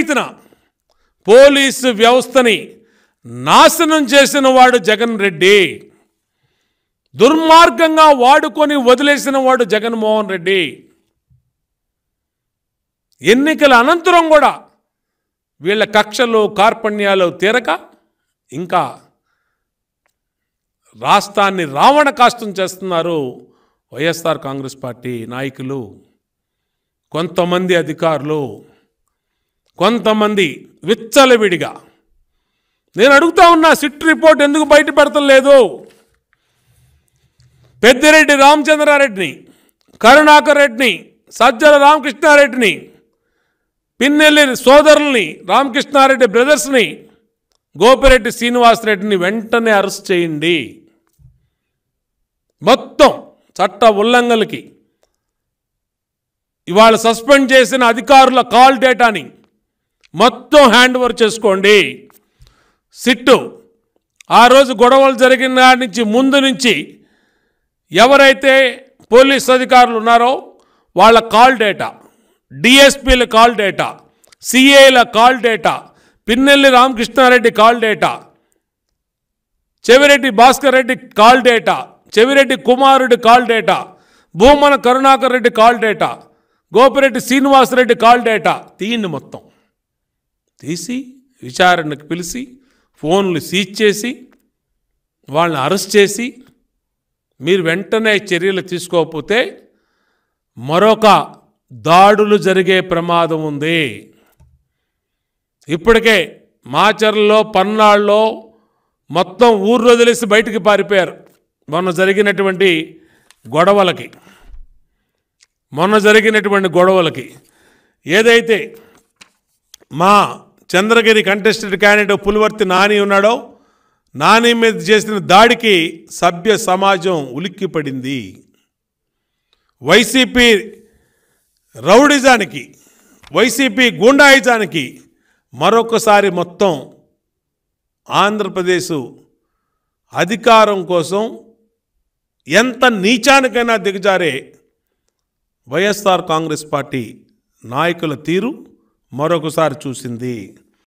రీతిన police వ్యవస్థని నాశనం చేసిన వాడు జగన్ రెడ్డి, దుర్మార్గంగా వాడుకొని వదిలేసిన వాడు జగన్మోహన్ రెడ్డి. ఎన్నికల అనంతరం కూడా వీళ్ళ కక్షలు కార్పణ్యాలు తీరక ఇంకా రాష్ట్రాన్ని రావణ కాష్టం చేస్తున్నారు వైఎస్ఆర్ కాంగ్రెస్ పార్టీ నాయకులు, కొంతమంది అధికారులు, కొంతమంది విచ్చలవిడిగా. నేను అడుగుతా ఉన్నా, సిట్ రిపోర్ట్ ఎందుకు బయట పెడతలేదు? పెద్దిరెడ్డి రామచంద్రారెడ్డిని, కరుణాకర్ రెడ్డిని, సజ్జల రామకృష్ణారెడ్డిని, పిన్నెల్లి సోదరుల్ని, రామకృష్ణారెడ్డి బ్రదర్స్ని, గోపిరెడ్డి శ్రీనివాసరెడ్డిని వెంటనే అరెస్ట్ చేయండి. మొత్తం చట్ట ఉల్లంఘనలకి ఇవాళ సస్పెండ్ చేసిన అధికారుల కాల్ డేటాని మొత్తం హ్యాండ్ ఓవర్ చేసుకోండి. సిట్టు ఆ రోజు గొడవలు జరిగిన నాటి నుంచి ముందు నుంచి ఎవరైతే పోలీస్ అధికారులు ఉన్నారో వాళ్ళ కాల్ డేటా, డిఎస్పీల కాల్ డేటా, సిఐల call data, Pinnelli Ramakrishna Reddy call data, Chevireddy Bhaskar Reddy call data, Chevireddy కుమారుడి call data, Bhumana Karunakar Reddy call data, Gopireddy Srinivasa Reddy call data తీయండి. మొత్తం తీసి విచారణకు పిలిచి ఫోన్లు సీజ్ చేసి వాళ్ళని అరెస్ట్ చేసి మీరు వెంటనే చర్యలు తీసుకోకపోతే మరొక దాడులు జరిగే ప్రమాదం ఉంది. ఇప్పటికే మాచర్లలో, పన్నాళ్ళలో మొత్తం ఊరు వదిలేసి బయటికి పారిపోయారు. మొన్న జరిగినటువంటి గొడవలకి ఏదైతే మా చంద్రగిరి కంటెస్టెడ్ క్యాండిడేట్ పులివర్తి నాని ఉన్నాడో, నాని మీద చేసిన దాడికి సభ్య సమాజం ఉలిక్కిపడింది. వైసీపీ రౌడిజానికి, వైసీపీ గూండాయిజానికి మరొకసారి మొత్తం ఆంధ్రప్రదేశ్ అధికారం కోసం ఎంత నీచానికైనా దిగజారే వైఎస్ఆర్ కాంగ్రెస్ పార్టీ నాయకుల తీరు మరొకసారి చూసింది.